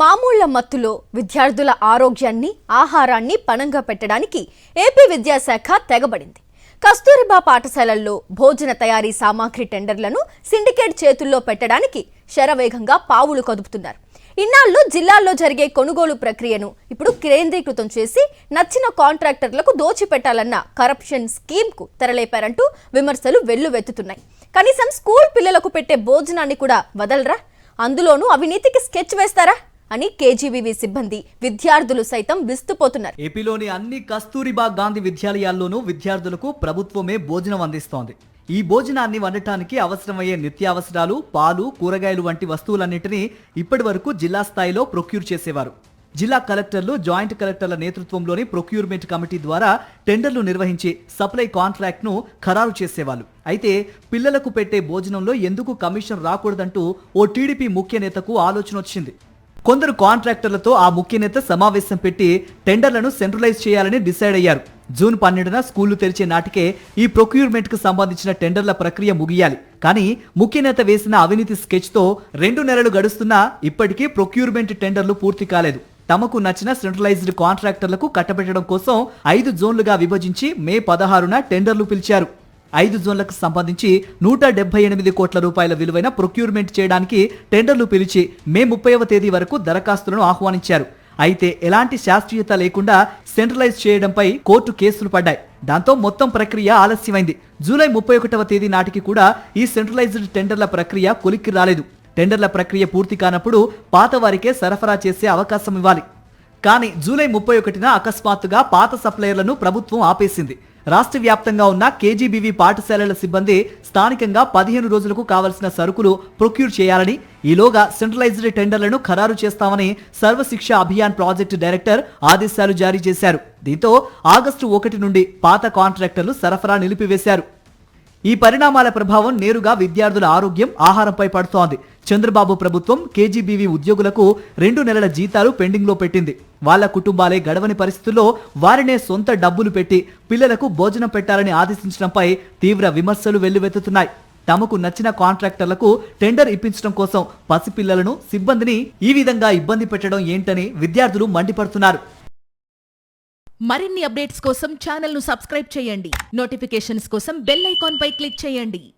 మామూళ్ల మత్తులో విద్యార్థుల ఆరోగ్యాన్ని ఆహారాన్ని పణంగా పెట్టడానికి ఏపీ విద్యాశాఖ తెగబడింది. కస్తూరిబా పాఠశాలల్లో భోజన తయారీ సామాగ్రి టెండర్లను సిండికేట్ చేతుల్లో పెట్టడానికి శరవేగంగా పావులు కదుపుతున్నారు. ఇన్నాళ్ళు జిల్లాల్లో జరిగే కొనుగోలు ప్రక్రియను ఇప్పుడు కేంద్రీకృతం చేసి నచ్చిన కాంట్రాక్టర్లకు దోచిపెట్టాలన్న కరప్షన్ స్కీమ్కు తెరలేపారంటూ విమర్శలు వెల్లువెత్తుతున్నాయి. కనీసం స్కూల్ పిల్లలకు పెట్టే భోజనాన్ని కూడా వదలరా, అందులోనూ అవినీతికి స్కెచ్ వేస్తారా అని కేజీబీవీ సిబ్బంది విద్యార్థులు సైతం విస్తుపోతున్నారు. ఏపీలోని అన్ని కస్తూరిబా గాంధీ విద్యాలయాల్లోనూ విద్యార్థులకు ప్రభుత్వమే భోజనం అందిస్తోంది. ఈ భోజనాన్ని వండటానికి అవసరమయ్యే నిత్యావసరాలు, పాలు, కూరగాయలు వంటి వస్తువులన్నింటినీ ఇప్పటి వరకు జిల్లా స్థాయిలో ప్రొక్యూర్ చేసేవారు. జిల్లా కలెక్టర్లు, జాయింట్ కలెక్టర్ల నేతృత్వంలోని ప్రొక్యూర్మెంట్ కమిటీ ద్వారా టెండర్లు నిర్వహించి సప్లై కాంట్రాక్ట్ ను ఖరారు చేసేవాళ్ళు. అయితే పిల్లలకు పెట్టే భోజనంలో ఎందుకు కమిషన్ రాకూడదంటూ ఓ టీడీపీ ముఖ్య నేతకు ఆలోచన వచ్చింది. కొందరు కాంట్రాక్టర్లతో ఆ ముఖ్య నేత సమావేశం పెట్టి టెండర్లను సెంట్రలైజ్ చేయాలని డిసైడ్ అయ్యారు. జూన్ 12న స్కూళ్లు తెరిచే నాటికే ఈ ప్రొక్యూర్మెంట్ కు సంబంధించిన టెండర్ల ప్రక్రియ ముగియాలి. కానీ ముఖ్య నేత వేసిన అవినీతి స్కెచ్ తో 2 నెలలు గడుస్తున్నా ఇప్పటికీ ప్రొక్యూర్మెంట్ టెండర్లు పూర్తి కాలేదు. తమకు నచ్చిన సెంట్రలైజ్డ్ కాంట్రాక్టర్లకు కట్టబెట్టడం కోసం 5 జోన్లుగా విభజించి మే 16న టెండర్లు పిలిచారు. 5 జోన్లకు సంబంధించి 178 కోట్ల రూపాయల విలువైన ప్రొక్యూర్మెంట్ చేయడానికి టెండర్లు పిలిచి మే 30వ తేదీ వరకు దరఖాస్తులను ఆహ్వానించారు. అయితే ఎలాంటి శాస్త్రీయత లేకుండా సెంట్రలైజ్ చేయడంపై కోర్టు కేసులు పడ్డాయి. దాంతో మొత్తం ప్రక్రియ ఆలస్యమైంది. జూలై 31వ తేదీ నాటికి కూడా ఈ సెంట్రలైజ్డ్ టెండర్ల ప్రక్రియ కొలిక్కి రాలేదు. టెండర్ల ప్రక్రియ పూర్తి కానప్పుడు పాత వారికే సరఫరా చేసే అవకాశం ఇవ్వాలి. కానీ జూలై 31న అకస్మాత్తుగా పాత సప్లయర్లను ప్రభుత్వం ఆపేసింది. రాష్ట్ర వ్యాప్తంగా ఉన్న కేజీబీవీ పాఠశాలల సిబ్బంది స్థానికంగా 15 రోజులకు కావలసిన సరుకులు ప్రొక్యూర్ చేయాలని, ఈలోగా సెంట్రలైజ్డ్ టెండర్లను ఖరారు చేస్తామని సర్వశిక్ష అభియాన్ ప్రాజెక్టు డైరెక్టర్ ఆదేశాలు జారీ చేశారు. దీంతో ఆగస్టు 1 నుండి పాత కాంట్రాక్టర్లు సరఫరా నిలిపివేశారు. ఈ పరిణామాల ప్రభావం నేరుగా విద్యార్థుల ఆరోగ్యం, ఆహారంపై పడుతోంది. చంద్రబాబు ప్రభుత్వం కేజీబీవీ ఉద్యోగులకు 2 నెలల జీతాలు పెండింగ్ లో పెట్టింది. వాళ్ళ కుటుంబాలే గడవని పరిస్థితుల్లో వారినే సొంత డబ్బులు పెట్టి పిల్లలకు భోజనం పెట్టాలని ఆదేశించడంపై తీవ్ర విమర్శలు వెల్లువెత్తుతున్నాయి. తమకు నచ్చిన కాంట్రాక్టర్లకు టెండర్ ఇప్పించడం కోసం పసిపిల్లలను, సిబ్బందిని ఈ విధంగా ఇబ్బంది పెట్టడం ఏంటని విద్యార్థులు మండిపడుతున్నారు. మరిన్ని అప్డేట్స్ కోసం ఛానల్ ను సబ్స్క్రైబ్ చేయండి. నోటిఫికేషన్స్ కోసం బెల్ ఐకాన్ పై క్లిక్ చేయండి.